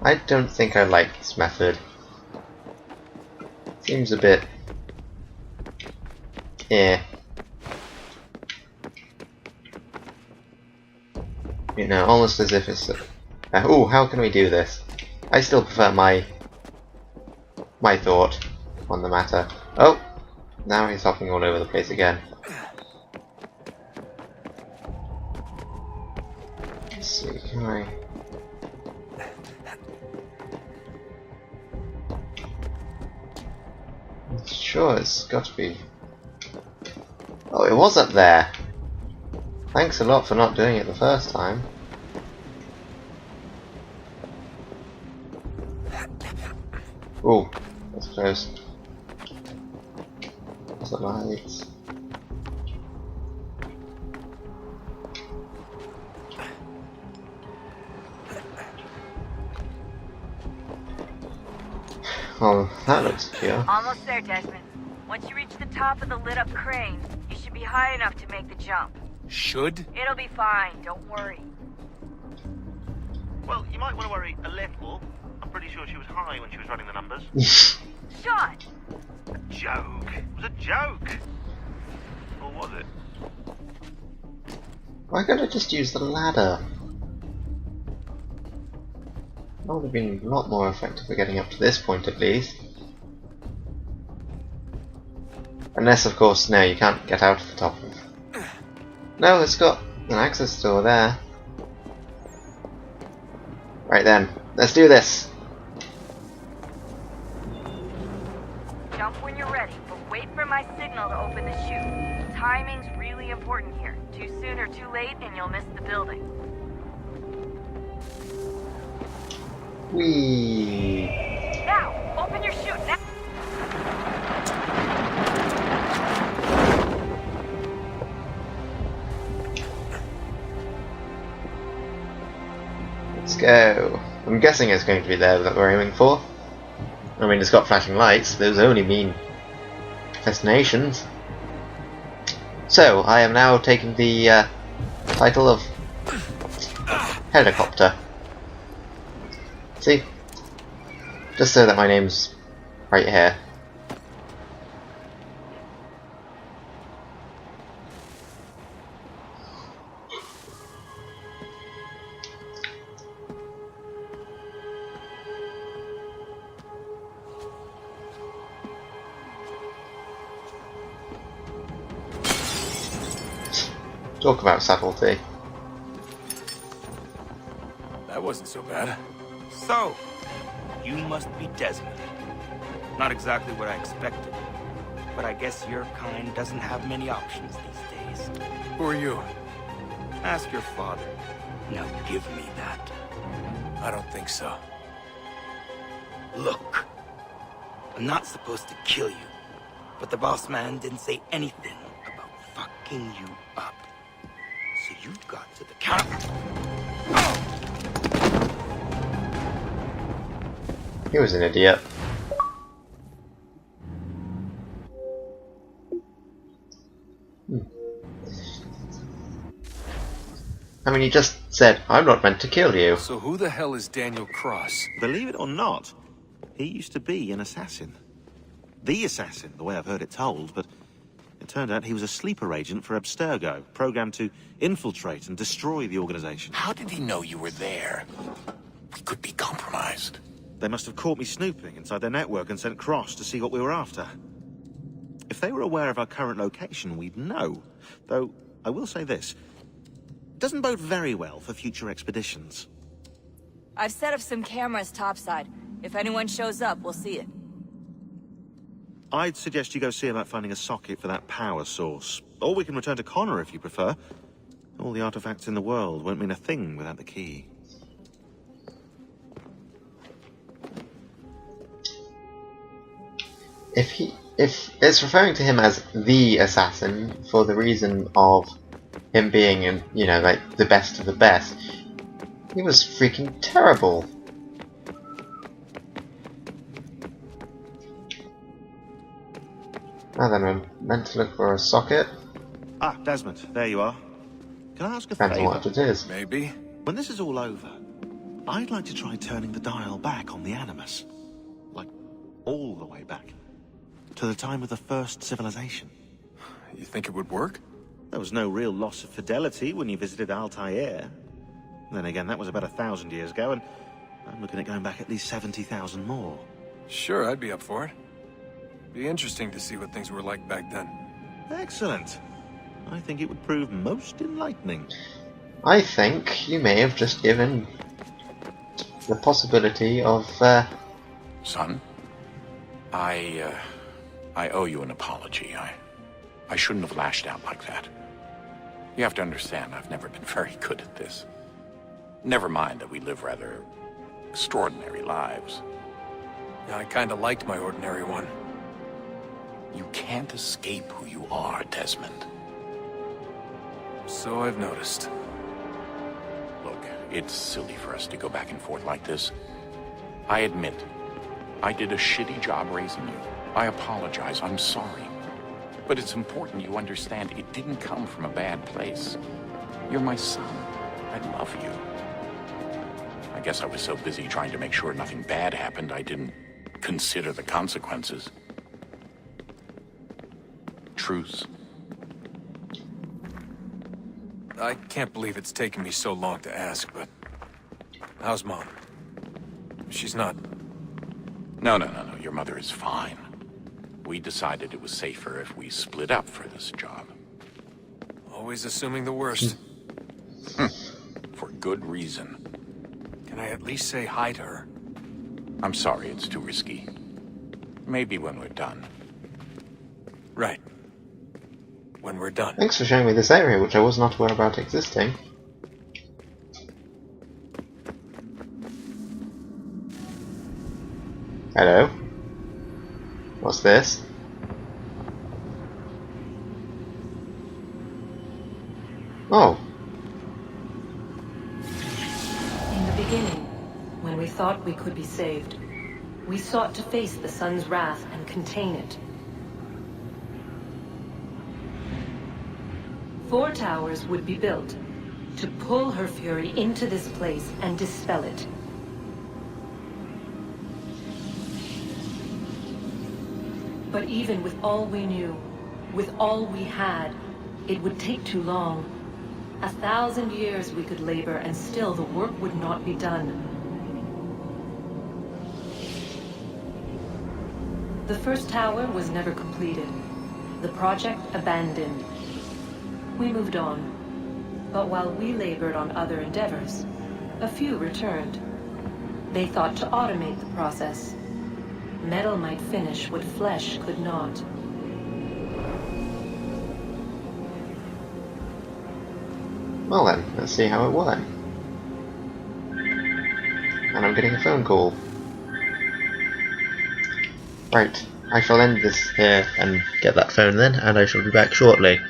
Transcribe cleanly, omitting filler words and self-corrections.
I don't think I like this method. Seems a bit... eh. You know, almost as if it's... ooh, how can we do this? I still prefer my thought on the matter. Oh! Now he's hopping all over the place again. Let's see, can I... Sure, it's got to be... Oh, it was up there! Thanks a lot for not doing it the first time. Ooh, that's close. What's the lights? Oh, that looks secure. Almost there, Desmond. Once you reach the top of the lit-up crane, you should be high enough to make the jump. Should? It'll be fine, don't worry. Well, you might want to worry a little. I'm pretty sure she was high when she was running the numbers. Sean! A joke. It was a joke. Or was it? Why can't I just use the ladder? That would have been a lot more effective for getting up to this point at least. Unless, of course, no, you can't get out of the top of... No, it's got an access door there. Right then, let's do this! Jump when you're ready, but wait for my signal to open the chute. Timing's really important here. Too soon or too late and you'll miss the building. Whee! Now, open your chute now! Let's go. I'm guessing it's going to be there that we're aiming for. I mean, it's got flashing lights, those only mean destinations. So, I am now taking the title of Helicopter. See? Just so that my name's right here. Talk about subtlety. That wasn't so bad. So, you must be Desmond. Not exactly what I expected, but I guess your kind doesn't have many options these days. Who are you? Ask your father. Now give me that. I don't think so. Look, I'm not supposed to kill you, but the boss man didn't say anything about fucking you up. So you got to the counter. He was an idiot. I mean, he just said, I'm not meant to kill you. So who the hell is Daniel Cross? Believe it or not, he used to be an assassin. The assassin, the way I've heard it told, but it turned out he was a sleeper agent for Abstergo, programmed to infiltrate and destroy the organization. How did he know you were there? We could be compromised. They must have caught me snooping inside their network and sent Cross to see what we were after. If they were aware of our current location, we'd know. Though, I will say this. It doesn't bode very well for future expeditions. I've set up some cameras topside. If anyone shows up, we'll see it. I'd suggest you go see about finding a socket for that power source. Or we can return to Connor if you prefer. All the artifacts in the world won't mean a thing without the key. If it's referring to him as the assassin for the reason of him being, you know, like the best of the best, he was freaking terrible. Now then, we're meant to look for a socket. Ah, Desmond, there you are. Can I ask a Depends on favour? what it is. Maybe. When this is all over, I'd like to try turning the dial back on the Animus. Like, all the way back. To the time of the first civilization. You think it would work? There was no real loss of fidelity when you visited Altair. Then again, that was about 1,000 years ago, and I'm looking at going back at least 70,000 more. Sure, I'd be up for it. Be interesting to see what things were like back then. Excellent. I think it would prove most enlightening. I think you may have just given the possibility of, Son, I owe you an apology. I shouldn't have lashed out like that. You have to understand, I've never been very good at this. Never mind that we live rather extraordinary lives. Yeah, I kinda liked my ordinary one. You can't escape who you are, Desmond. So I've noticed. Look, it's silly for us to go back and forth like this. I admit, I did a shitty job raising you. I apologize, I'm sorry. But it's important you understand it didn't come from a bad place. You're my son. I love you. I guess I was so busy trying to make sure nothing bad happened, I didn't consider the consequences. Truce. I can't believe it's taken me so long to ask, but... how's Mom? She's not... No. Your mother is fine. We decided it was safer if we split up for this job. Always assuming the worst. For good reason. Can I at least say hi to her? I'm sorry, it's too risky. Maybe when we're done. Right. When we're done. thanks for showing me this area, which I was not aware about existing. Hello? What's this? Oh. In the beginning, when we thought we could be saved, we sought to face the sun's wrath and contain it. 4 towers would be built to pull her fury into this place and dispel it. But even with all we knew, with all we had, it would take too long. 1,000 years we could labor and still the work would not be done. The first tower was never completed. The project abandoned. We moved on. But while we labored on other endeavors, a few returned. They thought to automate the process. Metal might finish what flesh could not. Well then, let's see how it went. And I'm getting a phone call. Right, I shall end this here and get that phone then, and I shall be back shortly.